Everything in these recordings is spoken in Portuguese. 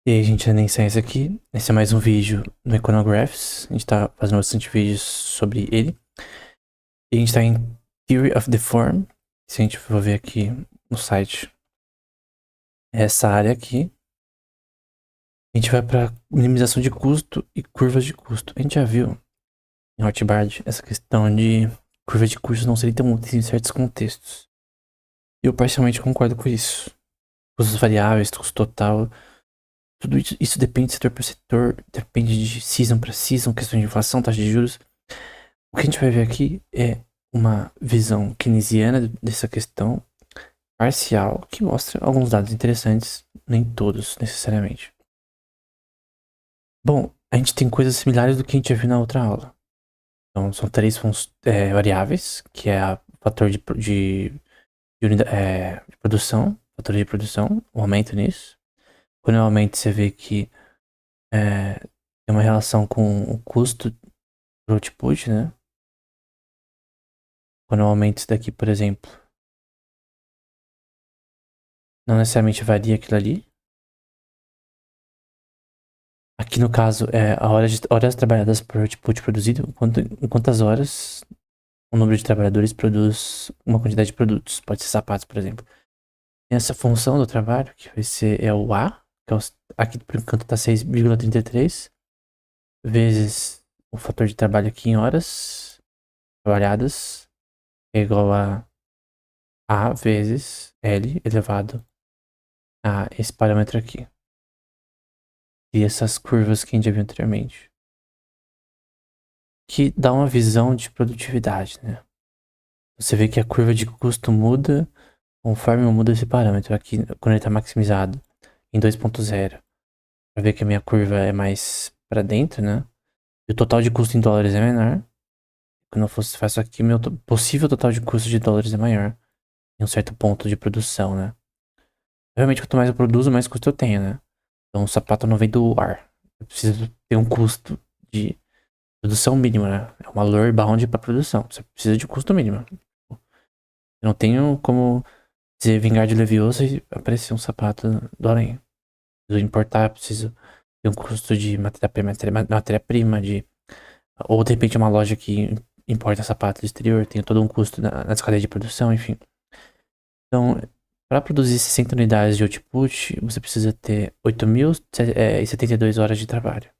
E aí, gente, nem isso aqui. Esse é mais um vídeo no Econographs. A gente tá fazendo bastante vídeos sobre ele. E a gente tá em Theory of the Form. Se a gente for ver aqui no site, é essa área aqui. A gente vai pra minimização de custo e curvas de custo. A gente já viu em Hotbard essa questão de curva de custos não serem tão úteis em certos contextos. E eu parcialmente concordo com isso. Custos variáveis, custo total. Tudo isso depende de setor para setor, depende de season para season, questão de inflação, taxa de juros. O que a gente vai ver aqui é uma visão keynesiana dessa questão parcial que mostra alguns dados interessantes, nem todos necessariamente. Bom, a gente tem coisas similares do que a gente já viu na outra aula. Então, são três variáveis, que é o fator de produção, fator de produção, o aumento nisso. Quando eu aumento, você vê que tem uma relação com o custo do output, né? Quando eu aumento isso daqui, por exemplo, não necessariamente varia aquilo ali. Aqui no caso é a horas trabalhadas por output produzido, em quantas horas o número de trabalhadores produz uma quantidade de produtos. Pode ser sapatos, por exemplo. Tem essa função do trabalho, que vai ser o A, que é aqui por enquanto está 6,33, vezes o fator de trabalho aqui em horas trabalhadas, é igual a vezes L elevado a esse parâmetro aqui. E essas curvas que a gente já viu anteriormente. Que dá uma visão de produtividade, né? Você vê que a curva de custo muda conforme eu mudo esse parâmetro. Aqui, quando ele está maximizado em 2.0, para ver que a minha curva é mais para dentro, né? E o total de custo em dólares é menor. Quando eu faço aqui, meu possível total de custo de dólares é maior. Em um certo ponto de produção, né? Realmente, quanto mais eu produzo, mais custo eu tenho, né? Então, o sapato não vem do ar. Eu preciso ter um custo de produção mínima, né? É uma lower bound para produção. Você precisa de custo mínimo. Eu não tenho como dizer vingar de Leviosa e aparecer um sapato do Aranha. Preciso importar, preciso ter um custo de matéria-prima, ou de repente uma loja que importa sapato do exterior, tem todo um custo nas cadeias de produção, enfim. Então, para produzir 60 unidades de output, você precisa ter 8.072 horas de trabalho.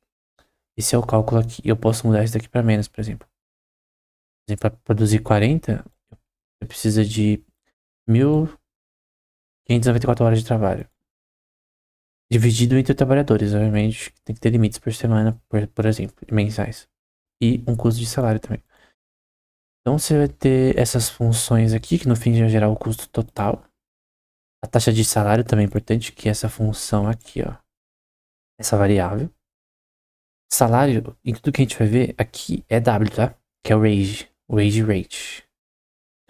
Esse é o cálculo aqui. Eu posso mudar isso daqui para menos, por exemplo. Por exemplo, para produzir 40, você precisa de 1.594 horas de trabalho. Dividido entre trabalhadores, obviamente. Tem que ter limites por semana, por exemplo, mensais. E um custo de salário também. Então você vai ter essas funções aqui, que no fim vai gerar o custo total. A taxa de salário também é importante, que é essa função aqui, ó. Essa variável. Salário, em tudo que a gente vai ver, aqui é W, tá? Que é o wage. Wage rate.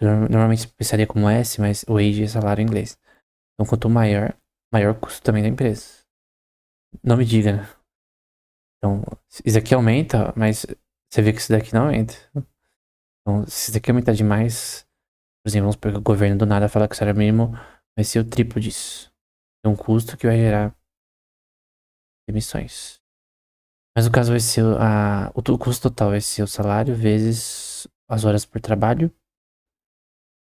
Eu normalmente pensaria como S, mas wage é salário em inglês. Então quanto maior, maior o custo também da empresa. Não me diga, né? Então, isso aqui aumenta, mas você vê que isso daqui não aumenta. Então, se isso daqui aumentar demais, por exemplo, vamos supor que o governo do nada fala que o salário mínimo vai ser o triplo disso. É um custo que vai gerar emissões. Mas no caso vai ser o custo total vai ser o salário vezes as horas por trabalho.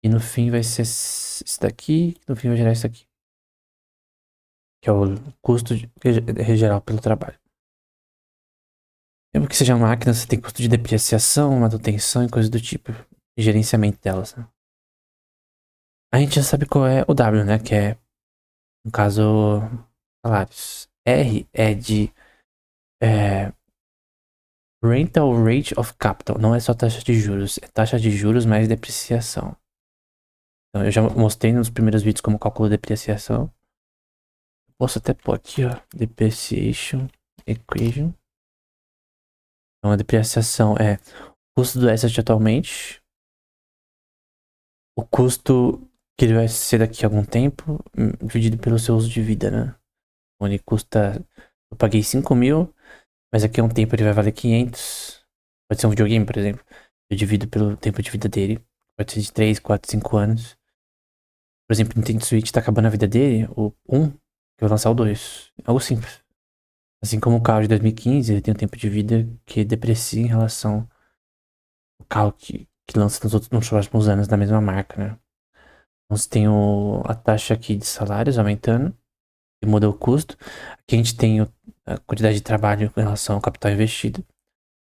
E no fim vai ser isso daqui, no fim vai gerar isso aqui. Que é o custo geral pelo trabalho. Mesmo que seja uma máquina, você tem custo de depreciação, manutenção e coisas do tipo. E gerenciamento delas, né? A gente já sabe qual é o W, né? Que é, no caso, salários. R é de Rental Rate of Capital. Não é só taxa de juros. É taxa de juros mais depreciação. Então, eu já mostrei nos primeiros vídeos como calculo depreciação. Posso até pôr aqui, ó. Depreciation Equation. Então, a depreciação é o custo do asset atualmente. O custo que ele vai ser daqui a algum tempo, dividido pelo seu uso de vida, né? Onde custa... Eu paguei 5.000, mas daqui a um tempo ele vai valer 500. Pode ser um videogame, por exemplo. Eu divido pelo tempo de vida dele. Pode ser de 3, 4, 5 anos. Por exemplo, o Nintendo Switch tá acabando a vida dele, o 1, que eu vou lançar o 2. Algo simples. Assim como o carro de 2015, ele tem um tempo de vida que deprecia em relação ao carro que lança nos próximos anos da mesma marca, né? Então você tem a taxa aqui de salários aumentando, que muda o custo. Aqui a gente tem a quantidade de trabalho em relação ao capital investido.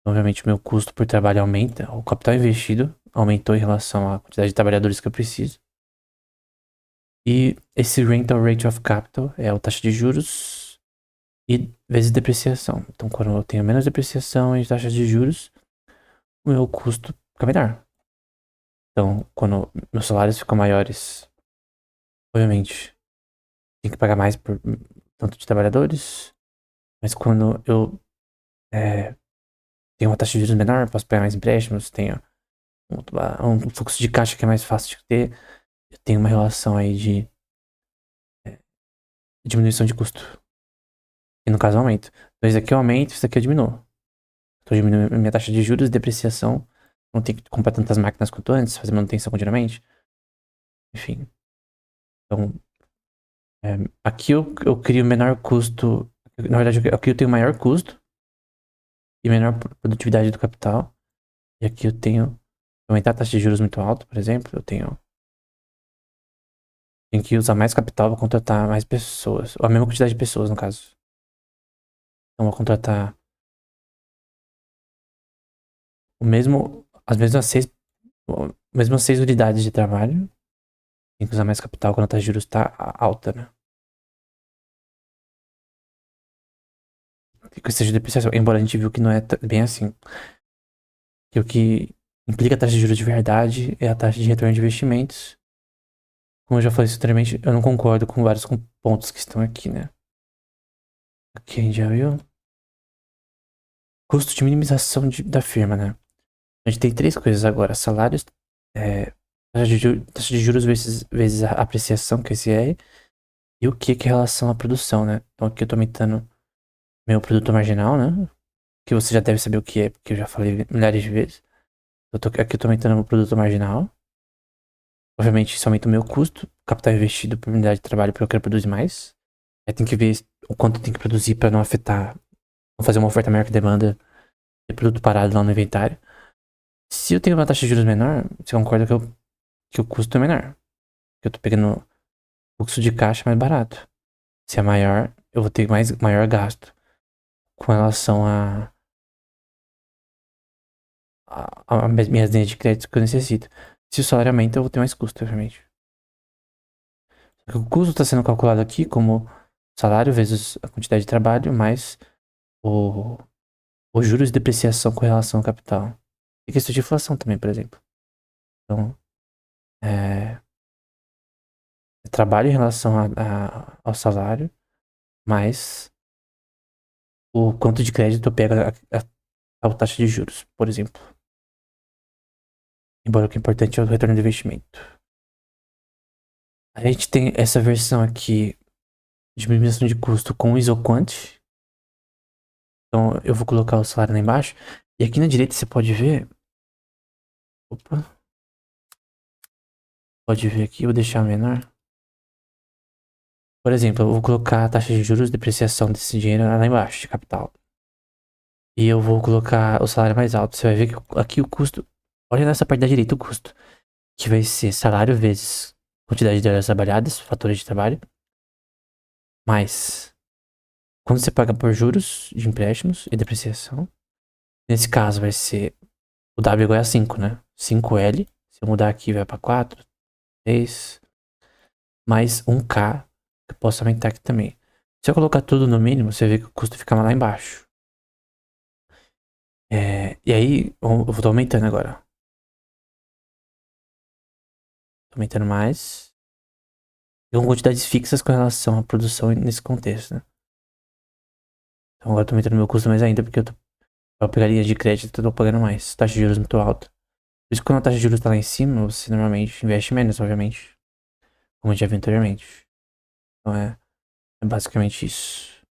Obviamente, o meu custo por trabalho aumenta, o capital investido aumentou em relação à quantidade de trabalhadores que eu preciso. E esse rental rate of capital é a taxa de juros e vezes depreciação. Então, quando eu tenho menos depreciação e taxa de juros, o meu custo fica menor. Então, quando meus salários ficam maiores, obviamente, tem que pagar mais por tanto de trabalhadores, mas quando eu tenho uma taxa de juros menor, posso pegar mais empréstimos, tenho um fluxo de caixa que é mais fácil de ter, eu tenho uma relação aí de diminuição de custo. E no caso, aumento. Então, isso aqui eu aumento, isso aqui eu diminuo. Estou diminuindo minha taxa de juros, depreciação. Não tenho que comprar tantas máquinas quanto antes, fazer manutenção continuamente. Enfim. Então, aqui eu crio menor custo. Na verdade, aqui eu tenho maior custo e menor produtividade do capital. E aqui eu tenho aumentar a taxa de juros muito alta, por exemplo. Tenho que usar mais capital para contratar mais pessoas. Ou a mesma quantidade de pessoas, no caso. Então, vou contratar as mesmas seis unidades de trabalho. Tem que usar mais capital quando a taxa de juros está alta, né? Com essa depreciação. Embora a gente viu que não é bem assim. Que o que implica a taxa de juros de verdade é a taxa de retorno de investimentos. Como eu já falei anteriormente, eu não concordo com vários pontos que estão aqui, né? Aqui a gente já viu. Custo de minimização da firma, né? A gente tem três coisas agora: salários, taxa de juros vezes a apreciação, que é esse R, e o que é relação à produção, né? Então aqui eu tô aumentando meu produto marginal, né? Que você já deve saber o que é, porque eu já falei milhares de vezes. Aqui eu tô aumentando meu produto marginal. Obviamente, isso aumenta o meu custo, capital investido por unidade de trabalho, porque eu quero produzir mais. Aí tem que ver o quanto tem que produzir para não afetar, não fazer uma oferta maior que demanda e produto parado lá no inventário. Se eu tenho uma taxa de juros menor, você concorda que o custo é menor. Que eu tô pegando fluxo de caixa mais barato. Se é maior, eu vou ter maior gasto com relação a minhas linhas de crédito que eu necessito. Se o salário aumenta, eu vou ter mais custo, obviamente. O custo está sendo calculado aqui como salário vezes a quantidade de trabalho mais o, os juros de depreciação com relação ao capital. E questão de inflação também, por exemplo. Então, é, trabalho em relação ao salário mais o quanto de crédito eu pego a taxa de juros, por exemplo. Embora o que é importante é o retorno do investimento. A gente tem essa versão aqui de minimização de custo com o Isoquant. Então eu vou colocar o salário lá embaixo. E aqui na direita você pode ver. Opa. Pode ver aqui, eu vou deixar menor. Por exemplo, eu vou colocar a taxa de juros, depreciação desse dinheiro lá embaixo, de capital. E eu vou colocar o salário mais alto. Você vai ver que aqui o custo. Olha nessa parte da direita o custo. Que vai ser salário vezes quantidade de horas trabalhadas, fatores de trabalho. Mais quando você paga por juros de empréstimos e depreciação. Nesse caso vai ser o W igual a 5, né? 5L. Se eu mudar aqui vai para 4, 6. Mais 1K. Que eu posso aumentar aqui também. Se eu colocar tudo no mínimo, você vê que o custo fica lá embaixo. E aí, eu vou aumentando agora. Tô aumentando mais. E com quantidades fixas com relação à produção nesse contexto, né? Então agora eu tô aumentando meu custo mais ainda, porque eu pegar linha de crédito, eu tô pagando mais. Taxa de juros muito alta. Por isso que quando a taxa de juros tá lá em cima, você normalmente investe menos, obviamente. Como eu já vi anteriormente. Então é basicamente isso.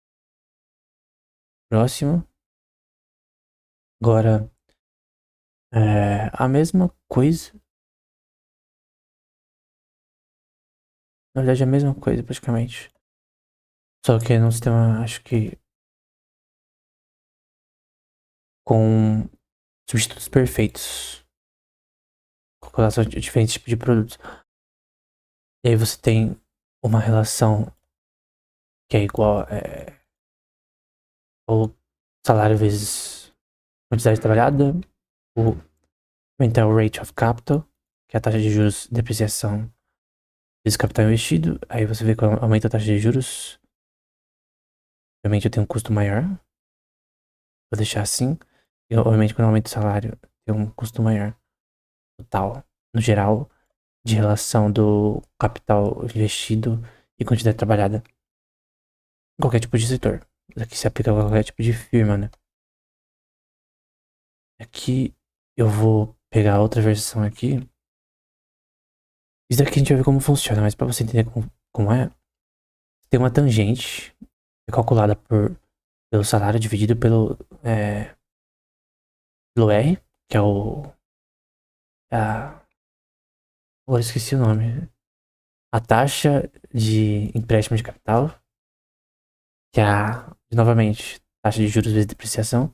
Próximo. Agora, a mesma coisa. Na verdade, é a mesma coisa, praticamente. Só que é num sistema, acho que com substitutos perfeitos, com relação a diferentes tipos de produtos. E aí você tem uma relação que é igual ao salário vezes quantidade trabalhada, o mental rate of capital, que é a taxa de juros de depreciação vezes capital investido. Aí você vê que aumenta a taxa de juros. Obviamente eu tenho um custo maior. Vou deixar assim. E, obviamente quando aumenta o salário, tem um custo maior. Total, no geral, de relação do capital investido e quantidade trabalhada. Em qualquer tipo de setor. Isso aqui se aplica a qualquer tipo de firma, né? Aqui eu vou pegar outra versão aqui. Isso daqui a gente vai ver como funciona, mas pra você entender como é, tem uma tangente calculada pelo salário dividido pelo R, que é a, eu esqueci o nome. A taxa de empréstimo de capital, que é novamente, taxa de juros vezes depreciação.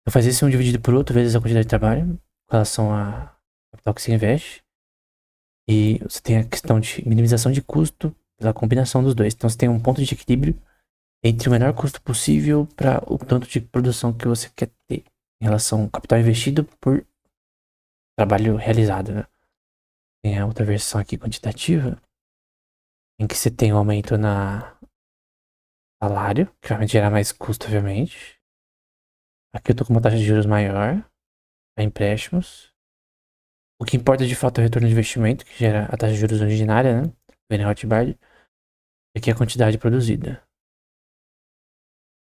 Eu fazia esse um dividido por outro vezes a quantidade de trabalho com relação a capital que se investe. E você tem a questão de minimização de custo pela combinação dos dois. Então você tem um ponto de equilíbrio entre o menor custo possível para o tanto de produção que você quer ter em relação ao capital investido por trabalho realizado, né? Tem a outra versão aqui quantitativa, em que você tem um aumento na salário, que vai gerar mais custo, obviamente. Aqui eu tô com uma taxa de juros maior para empréstimos. O que importa de fato é o retorno de investimento, que gera a taxa de juros originária, né? Vem na Rothbard. E aqui é a quantidade produzida.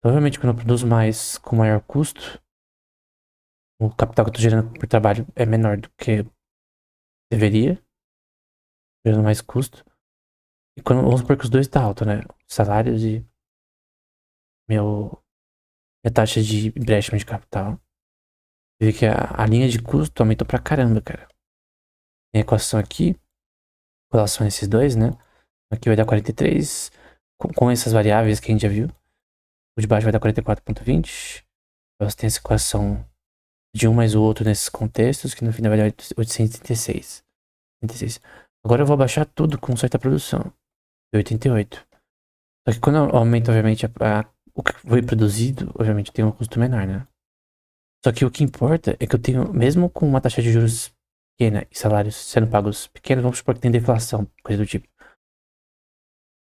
Obviamente, quando eu produzo mais com maior custo, o capital que eu tô gerando por trabalho é menor do que deveria, gerando mais custo. E quando, vamos supor que os dois tá alto, né? Salários e minha taxa de empréstimo de capital. Vê que a linha de custo aumentou pra caramba, cara. Tem a equação aqui, com relação a esses dois, né? Aqui vai dar 43, com essas variáveis que a gente já viu. O de baixo vai dar 44,20. Você tem essa equação de um mais o outro nesses contextos, que no final vai dar 836. 86. Agora eu vou abaixar tudo com certa produção. De 88. Só que quando eu aumento, obviamente, o que foi produzido, obviamente tem um custo menor, né? Só que o que importa é que eu tenho, mesmo com uma taxa de juros pequena e salários sendo pagos pequenos, vamos supor que tem deflação, coisa do tipo.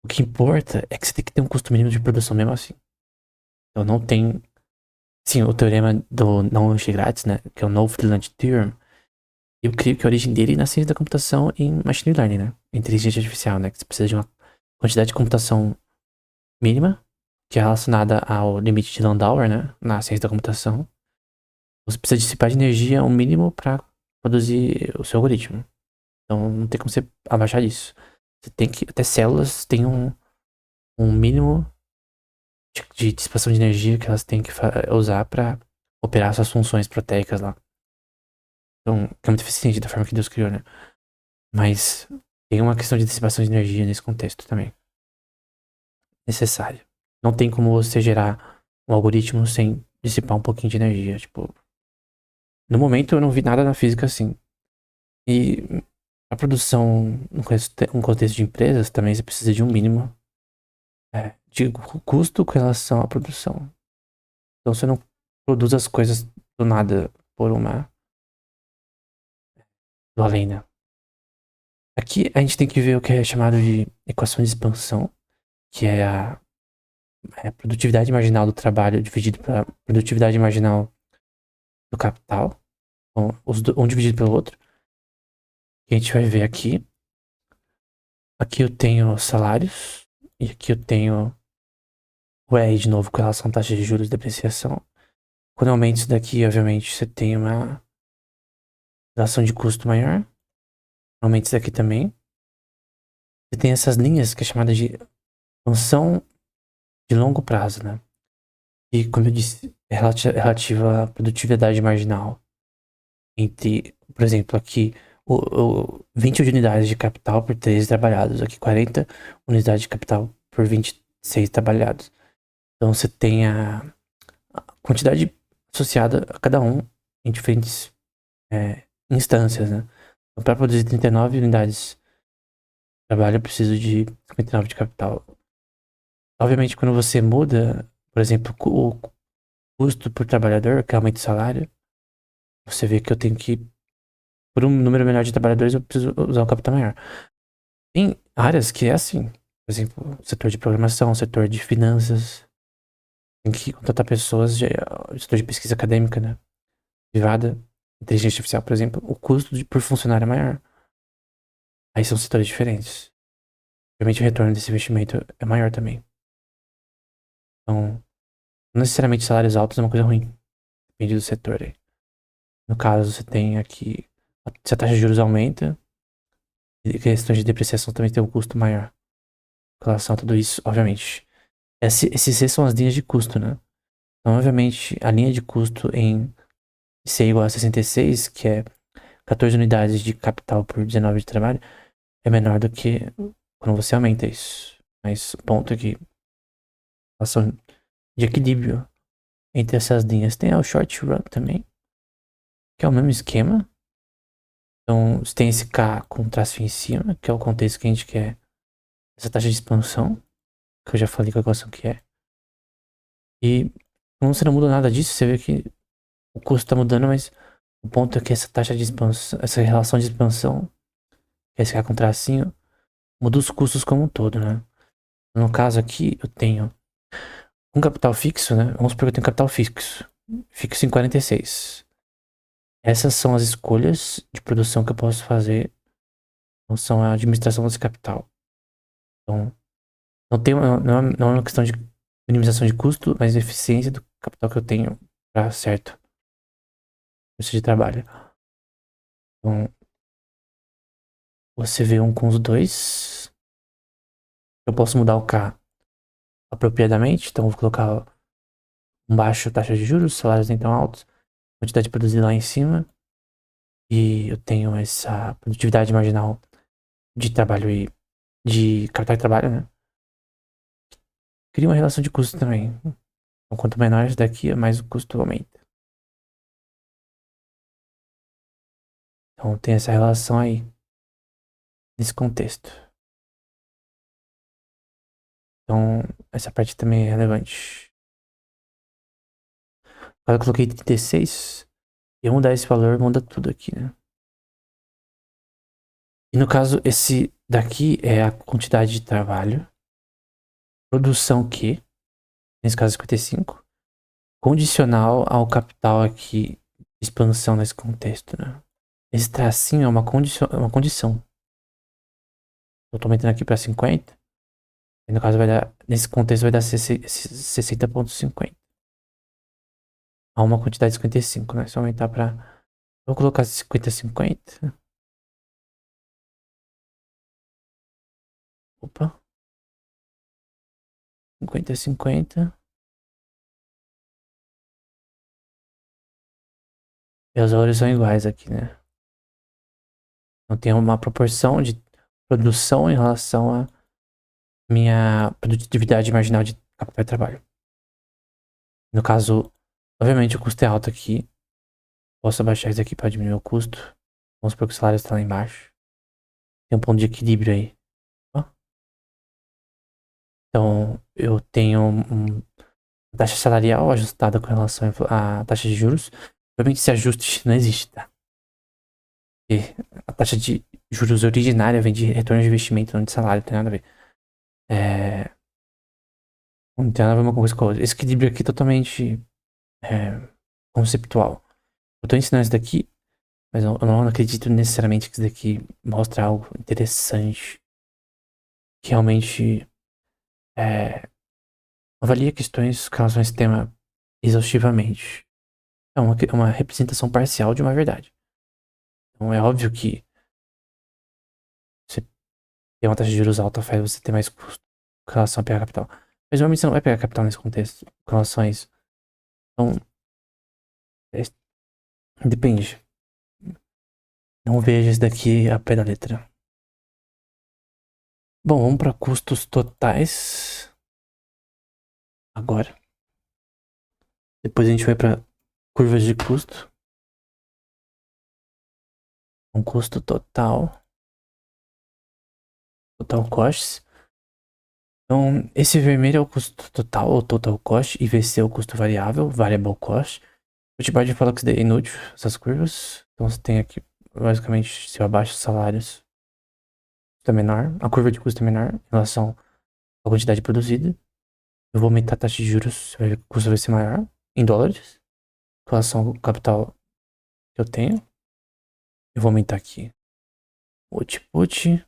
O que importa é que você tem que ter um custo mínimo de produção mesmo assim. Então não tem. Sim, o teorema do não lanche grátis, né? Que é o No Free Lunch Theorem. Eu creio que a origem dele é na ciência da computação em machine learning, né? Inteligência artificial, né? Que você precisa de uma quantidade de computação mínima, que é relacionada ao limite de Landauer, né? Na ciência da computação. Você precisa dissipar de energia o mínimo para produzir o seu algoritmo. Então não tem como você abaixar disso. Você tem que. Até células têm um mínimo de dissipação de energia que elas têm que usar para operar suas funções proteicas lá. Então, que é muito eficiente da forma que Deus criou, né? Mas tem uma questão de dissipação de energia nesse contexto também. Necessário. Não tem como você gerar um algoritmo sem dissipar um pouquinho de energia. Tipo, no momento eu não vi nada na física assim. E a produção, um contexto de empresas, também você precisa de um mínimo de custo com relação à produção. Então você não produz as coisas do nada por do além, né? Aqui a gente tem que ver o que é chamado de equação de expansão, que é a produtividade marginal do trabalho dividido pela produtividade marginal do capital, então, um dividido pelo outro. E a gente vai ver aqui. Aqui eu tenho salários, e aqui eu tenho o R de novo com relação à taxa de juros e depreciação. Quando aumenta isso daqui, obviamente, você tem uma relação de custo maior. Aumenta isso daqui também. Você tem essas linhas que é chamada de função de longo prazo, né? E, como eu disse, é relativa à produtividade marginal. Entre, por exemplo, aqui, 20 unidades de capital por 13 trabalhados. Aqui, 40 unidades de capital por 26 trabalhados. Então, você tem a quantidade associada a cada um em diferentes instâncias, né? Então, para produzir 39 unidades de trabalho, eu preciso de 59 de capital. Obviamente, quando você muda, por exemplo, o custo por trabalhador, que aumenta o salário, você vê que eu tenho que, por um número menor de trabalhadores, eu preciso usar um capital maior. Tem áreas que é assim, por exemplo, setor de programação, setor de finanças, tem que contratar pessoas de setor de pesquisa acadêmica, né? Privada, inteligência artificial, por exemplo, o custo por funcionário é maior. Aí são setores diferentes. Obviamente o retorno desse investimento é maior também. Então, não necessariamente salários altos é uma coisa ruim. Depende do setor aí. No caso, você tem aqui, se a taxa de juros aumenta, e questões de depreciação também tem um custo maior. Com relação a tudo isso, obviamente. Esses são as linhas de custo, né? Então, obviamente, a linha de custo em C igual a 66, que é 14 unidades de capital por 19 de trabalho, é menor do que quando você aumenta isso. Mas o ponto é que a relação de equilíbrio entre essas linhas tem o short run também, que é o mesmo esquema. Então, você tem esse K com traço em cima, que é o contexto que a gente quer, essa taxa de expansão, que eu já falei com a equação que é. E como você não muda nada disso, você vê que o custo está mudando, mas o ponto é que essa taxa de expansão, essa relação de expansão, que é esse K com tracinho, muda os custos como um todo, né? No caso aqui, eu tenho um capital fixo, né? Vamos supor que eu tenho capital fixo. Fixo em 46. Essas são as escolhas de produção que eu posso fazer em relação à administração desse capital. Então, não é uma questão de minimização de custo, mas eficiência do capital que eu tenho para certo isso de trabalho. Então, você vê um com os dois. Eu posso mudar o K apropriadamente, então eu vou colocar um baixo taxa de juros, salários nem tão altos, quantidade produzida lá em cima. E eu tenho essa produtividade marginal de trabalho e de capital de trabalho, né? Cria uma relação de custo também. Então, quanto menor isso daqui, mais o custo aumenta. Então tem essa relação aí, nesse contexto. Então, essa parte também é relevante. Agora eu coloquei 36, e eu mudar esse valor, muda tudo aqui, né? E no caso, esse daqui é a quantidade de trabalho, produção que, nesse caso 55, condicional ao capital aqui, expansão nesse contexto, né? Esse tracinho é uma condição. Eu tô aumentando aqui pra 50, e no caso vai dar, nesse contexto vai dar 60,50. A uma quantidade de 55, né? Se eu aumentar pra... Vou colocar 50,50. Opa. 50,50. E os valores são iguais aqui, né? Então tem uma proporção de produção em relação à minha produtividade marginal de capital de trabalho. No caso, obviamente o custo é alto aqui. Posso abaixar isso aqui para diminuir o custo. Vamos supor que o salário está lá embaixo. Tem um ponto de equilíbrio aí. Ó. Então, eu tenho taxa salarial ajustada com relação à taxa de juros. Obviamente esse ajuste não existe, tá? E a taxa de juros originária vem de retorno de investimento, não de salário, não tem nada a ver. Não tem nada a ver uma coisa com a outra. Esse equilíbrio aqui é totalmente conceptual. Eu tô ensinando isso daqui, mas eu não acredito necessariamente que isso daqui mostra algo interessante. Que realmente avalia questões com relação a esse tema exaustivamente. É uma representação parcial de uma verdade. Então é óbvio que você ter uma taxa de juros alta faz você ter mais custo com relação a pegar capital. Mas normalmente você não vai pegar capital nesse contexto com relação a isso. Então, depende. Não veja isso daqui a pé da letra. Bom, vamos para custos totais. Agora. Depois a gente vai para curvas de custo. Um custo total. Total costs. Então, esse vermelho é o custo total, ou total cost, e VC é o custo variável, variable cost. O Hotmart fala que isso daí é inútil, essas curvas. Então você tem aqui, basicamente, se eu abaixo os salários, custo é menor, a curva de custo é menor em relação à quantidade produzida. Eu vou aumentar a taxa de juros, você vai ver que o custo vai ser maior, em dólares, em relação ao capital que eu tenho. Eu vou aumentar aqui o output.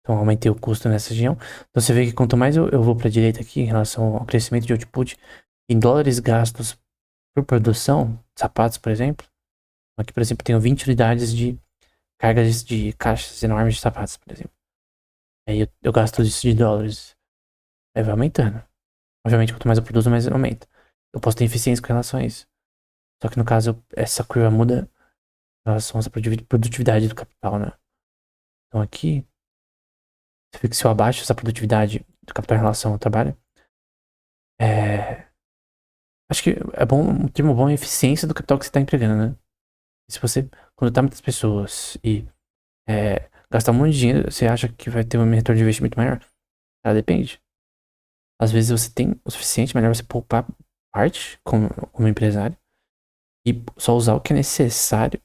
Então aumentei o custo nessa região. Então você vê que quanto mais eu vou para a direita aqui em relação ao crescimento de output em dólares gastos por produção, sapatos, por exemplo. Aqui, por exemplo, tenho 20 unidades de cargas de caixas enormes de sapatos, por exemplo. Aí eu gasto isso de dólares. Aí vai aumentando. Obviamente, quanto mais eu produzo, mais aumenta. Eu posso ter eficiência com relação a isso. Só que no caso, essa curva muda em relação a essa produtividade do capital, né? Então aqui, você vê que se eu abaixo essa produtividade do capital em relação ao trabalho, acho que é bom, um termo bom é a eficiência do capital que você está empregando, né? E se você contratar muitas pessoas e gastar um monte de dinheiro, você acha que vai ter um retorno de investimento maior? Ah, depende. Às vezes você tem o suficiente, melhor você poupar parte como empresário e só usar o que é necessário.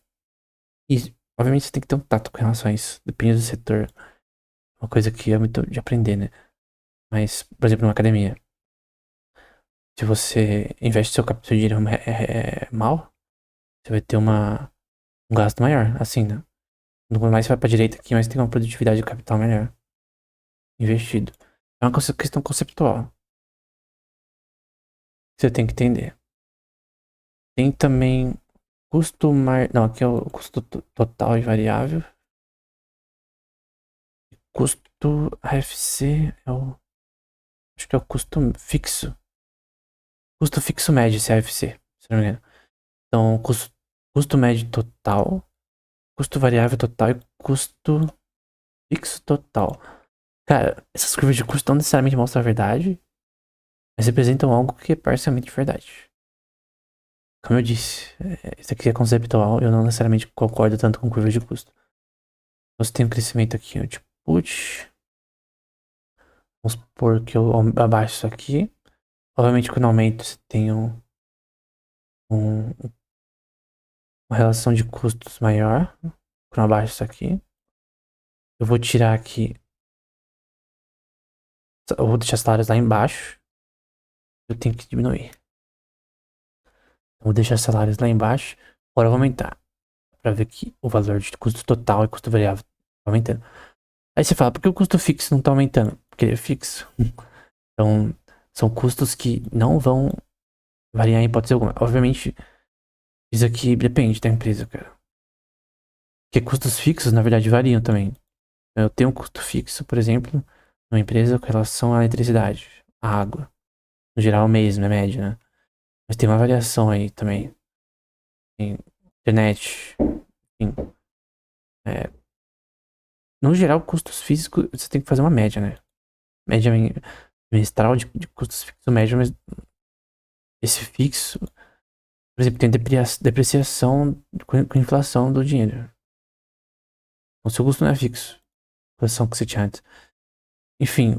E, obviamente, você tem que ter um tato com relação a isso. Depende do setor. Uma coisa que é muito de aprender, né? Mas, por exemplo, numa academia. Se você investe seu dinheiro mal, você vai ter um gasto maior, assim, né? Quanto mais você vai pra direita aqui, mais tem uma produtividade de capital melhor investido. É uma questão conceptual. Que você tem que entender. Tem também não, aqui é o custo total e variável. Custo AFC é o. Acho que é o custo fixo. Custo fixo médio, esse AFC, se não me engano. Então, custo médio total, custo variável total e custo fixo total. Cara, essas curvas de custo não necessariamente mostram a verdade, mas representam algo que é parcialmente verdade. Como eu disse, isso aqui é conceptual, eu não necessariamente concordo tanto com curvas de custo. Você tem um crescimento aqui, o output. Vamos supor que eu abaixo isso aqui. Obviamente, quando aumenta, você tem um- uma relação de custos maior. Quando eu abaixo isso aqui. Eu vou tirar aqui. Eu vou deixar salários lá embaixo. Eu tenho que diminuir. Eu vou deixar salários lá embaixo. Agora eu vou aumentar. Pra ver que o valor de custo total e custo variável tá aumentando. Aí você fala, por que o custo fixo não tá aumentando? Porque ele é fixo. Então, são custos que não vão variar em hipótese alguma. Obviamente, isso aqui depende da empresa, cara. Porque custos fixos, na verdade, variam também. Eu tenho um custo fixo, por exemplo, numa empresa com relação à eletricidade, à água. No geral, mesmo, é média, né? Mas tem uma variação aí também. Tem internet, enfim. É, no geral, custos físicos, você tem que fazer uma média, né? Média mestral de custos fixos médio, mas esse fixo, por exemplo, tem depreciação com inflação do dinheiro. O seu custo não é fixo. A inflação que você tinha antes. Enfim,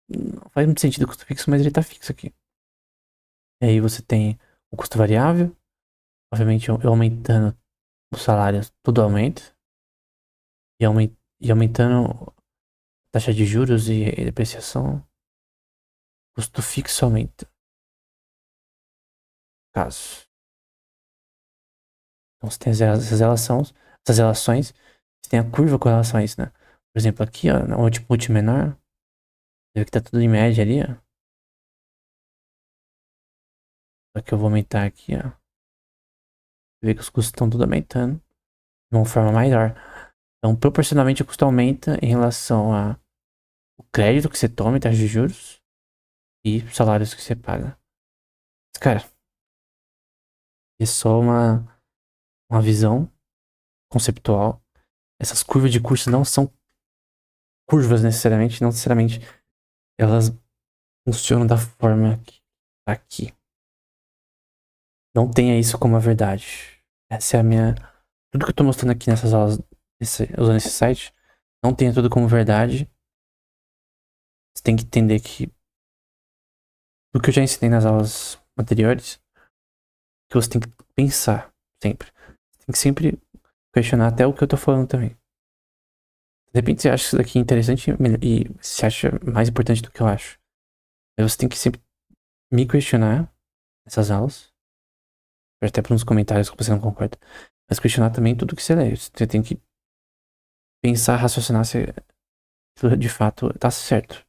não faz muito sentido o custo fixo, mas ele tá fixo aqui. E aí você tem o custo variável. Obviamente, eu aumentando os salários, tudo aumenta. E aumentando a taxa de juros e depreciação, custo fixo aumenta. Caso. Então você tem essas relações, você tem a curva com relação a isso, né? Por exemplo, aqui, ó, no output menor, você vê que tá tudo em média ali, ó. Só que eu vou aumentar aqui, ó. Você vê que os custos estão tudo aumentando de uma forma maior. Então, proporcionalmente, o custo aumenta em relação ao crédito que você toma em taxa de juros e salários que você paga. Mas, cara, é só uma visão conceptual. Essas curvas de curso não são curvas necessariamente, não necessariamente elas funcionam da forma que tá aqui. Não tenha isso como a verdade. Essa é a minha. Tudo que eu tô mostrando aqui nessas aulas, usando esse site, não tenha tudo como verdade. Você tem que entender que do que eu já ensinei nas aulas anteriores, que você tem que pensar sempre. Você tem que sempre questionar até o que eu tô falando também. De repente você acha isso daqui interessante e se acha mais importante do que eu acho. Aí você tem que sempre me questionar nessas aulas. Até por uns comentários que você não concorda. Mas questionar também tudo que você lê. Você tem que pensar, raciocinar se aquilo de fato tá certo.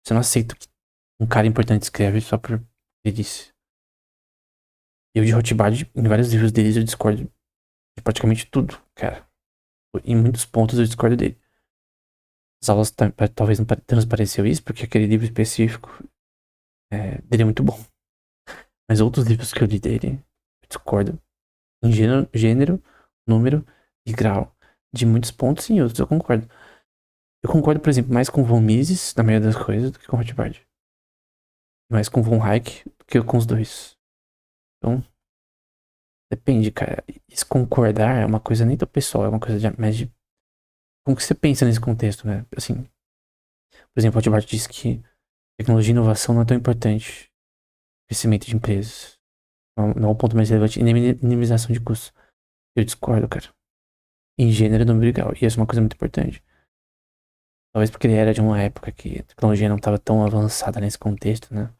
Você não aceita o que um cara importante escreve só por ele disse. Eu de Rothbard, em vários livros deles, eu discordo de praticamente tudo, cara. Em muitos pontos eu discordo dele. As aulas talvez não transpareceu isso, porque aquele livro específico dele é muito bom. Mas outros livros que eu li dele, eu discordo em gênero, número e grau. De muitos pontos, em outros eu concordo. Eu concordo, por exemplo, mais com Von Mises, na maioria das coisas, do que com Rothbard. Mais com Von Hayek do que com os dois. Então, depende, cara. Isso concordar é uma coisa nem tão pessoal, é uma coisa mais de como que você pensa nesse contexto, né? Assim, por exemplo, o Rothbard diz que tecnologia e inovação não é tão importante. Crescimento de empresas. Não é o ponto mais relevante. E nem minimização de custos. Eu discordo, cara. Em gênero, número e grau. E isso é uma coisa muito importante. Talvez porque ele era de uma época que a tecnologia não estava tão avançada nesse contexto, né?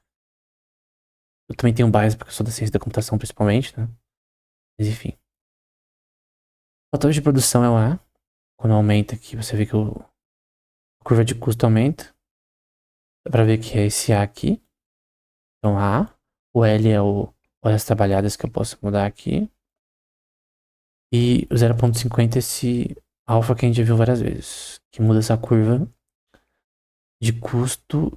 Eu também tenho bias porque eu sou da ciência da computação, principalmente, né? Mas enfim. Fatores de produção é o A. Quando aumenta aqui, você vê que a curva de custo aumenta. Dá pra ver que é esse A aqui. Então A. O L é o horas trabalhadas que eu posso mudar aqui. E o 0,50 é esse alfa que a gente já viu várias vezes. Que muda essa curva de custo.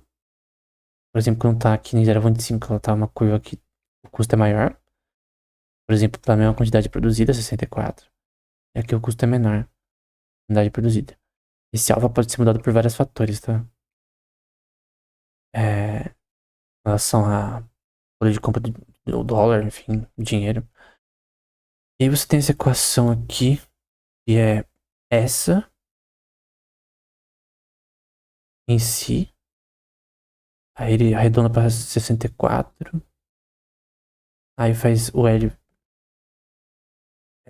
Por exemplo, quando tá aqui em 0,25, ela tá uma curva que o custo é maior. Por exemplo, pela mesma quantidade produzida, 64. E aqui o custo é menor. Quantidade produzida. Esse alfa pode ser mudado por vários fatores, tá? Em relação a poder de compra do dólar, enfim, dinheiro. E aí você tem essa equação aqui, que é essa em si. Aí ele arredonda para 64. Aí faz o L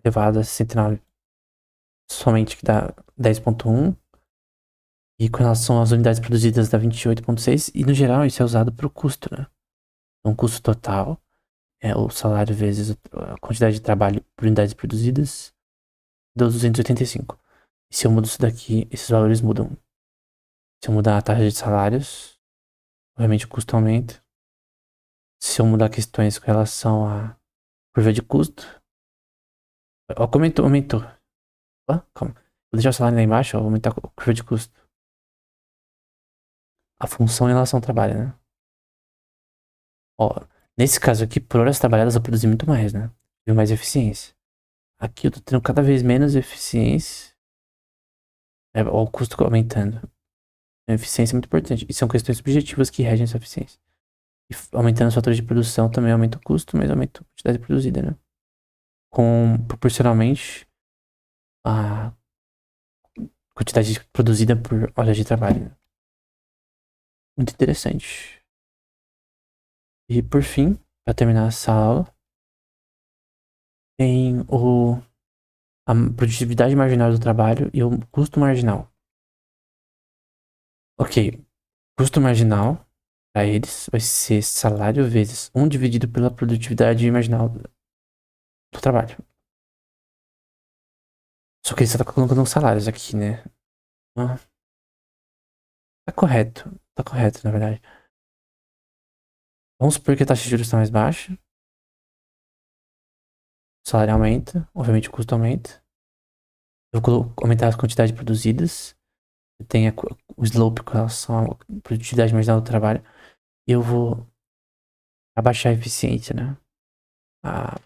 elevado a 69 somente, que dá 10,1. E com relação às unidades produzidas dá 28,6. E no geral isso é usado para o custo, né? Então o custo total é o salário vezes a quantidade de trabalho por unidades produzidas, deu 285. E se eu mudo isso daqui, esses valores mudam. Se eu mudar a taxa de salários, obviamente o custo aumenta. Se eu mudar questões com relação à curva de custo, ó, aumentou. Ó, calma. Vou deixar o salário lá embaixo, ó, vou aumentar a curva de custo. A função em relação ao trabalho, né? Ó, nesse caso aqui, por horas trabalhadas eu produzi muito mais, né? Tive mais eficiência. Aqui eu tô tendo cada vez menos eficiência. Ó, o custo aumentando. A eficiência é muito importante. E são questões subjetivas que regem essa eficiência. E aumentando os fatores de produção também aumenta o custo, mas aumenta a quantidade produzida, né? Proporcionalmente a quantidade produzida por horas de trabalho, né? Muito interessante. E por fim, para terminar essa aula, tem a produtividade marginal do trabalho e o custo marginal. Ok, custo marginal para eles vai ser salário vezes 1 dividido pela produtividade marginal do trabalho. Só que ele só tá colocando os salários aqui, né? Ah, tá correto, na verdade. Vamos supor que a taxa de juros está mais baixa, o salário aumenta, obviamente o custo aumenta. Eu vou aumentar as quantidades produzidas, tem o slope com relação à produtividade marginal do trabalho, e eu vou abaixar a eficiência, né? A,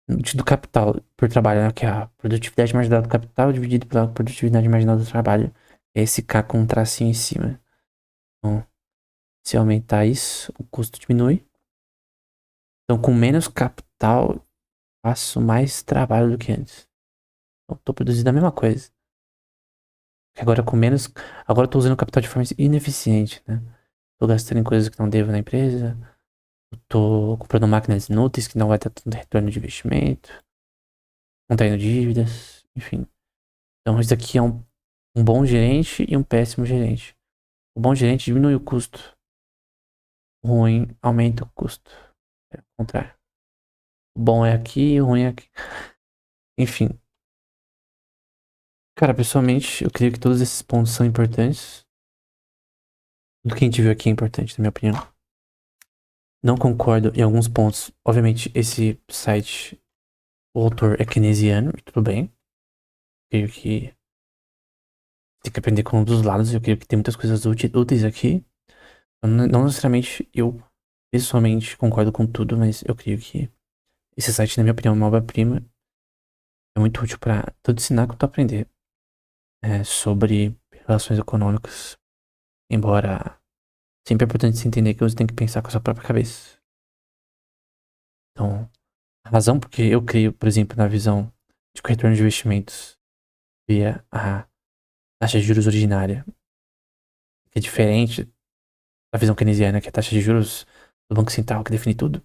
do capital por trabalho, né? Que é a produtividade marginal do capital dividido pela produtividade marginal do trabalho. É esse K com um tracinho em cima. Então, se eu aumentar isso, o custo diminui. Então, com menos capital, faço mais trabalho do que antes. Então, tô produzindo a mesma coisa. Agora com menos. Agora eu tô usando o capital de forma ineficiente, né? Tô gastando em coisas que não devo na empresa. Eu tô comprando máquinas inúteis que não vai ter tanto retorno de investimento. Contraindo dívidas, enfim. Então, isso aqui é um bom gerente e um péssimo gerente. O bom gerente diminui o custo. O ruim aumenta o custo. É o contrário. O bom é aqui e o ruim é aqui. Enfim. Cara, pessoalmente, eu creio que todos esses pontos são importantes. Tudo que a gente viu aqui é importante, na minha opinião. Não concordo em alguns pontos. Obviamente, esse site, o autor é keynesiano, e tudo bem. Creio que tem que aprender com um dos lados. Eu creio que tem muitas coisas úteis aqui. Não necessariamente eu, pessoalmente, concordo com tudo, mas eu creio que esse site, na minha opinião, é uma obra-prima. É muito útil pra tanto ensinar quanto aprender sobre relações econômicas. Embora sempre é importante se entender que você tem que pensar com a sua própria cabeça. Então, a razão porque eu creio, por exemplo, na visão de que o retorno de investimentos via a taxa de juros originária, que é diferente da visão keynesiana, que é a taxa de juros do Banco Central que define tudo.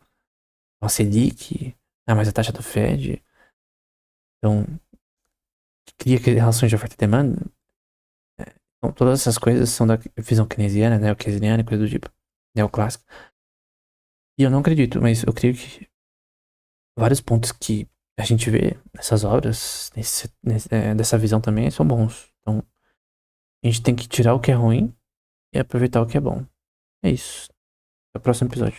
A Selic, mas a taxa do Fed. Então, que cria relações de oferta e demanda. Então, todas essas coisas são da visão keynesiana, neo-keynesiana, coisa do tipo, neoclássica. E eu não acredito, mas eu creio que vários pontos que a gente vê nessas obras, dessa visão também, são bons. Então, a gente tem que tirar o que é ruim e aproveitar o que é bom. É isso. Até o próximo episódio.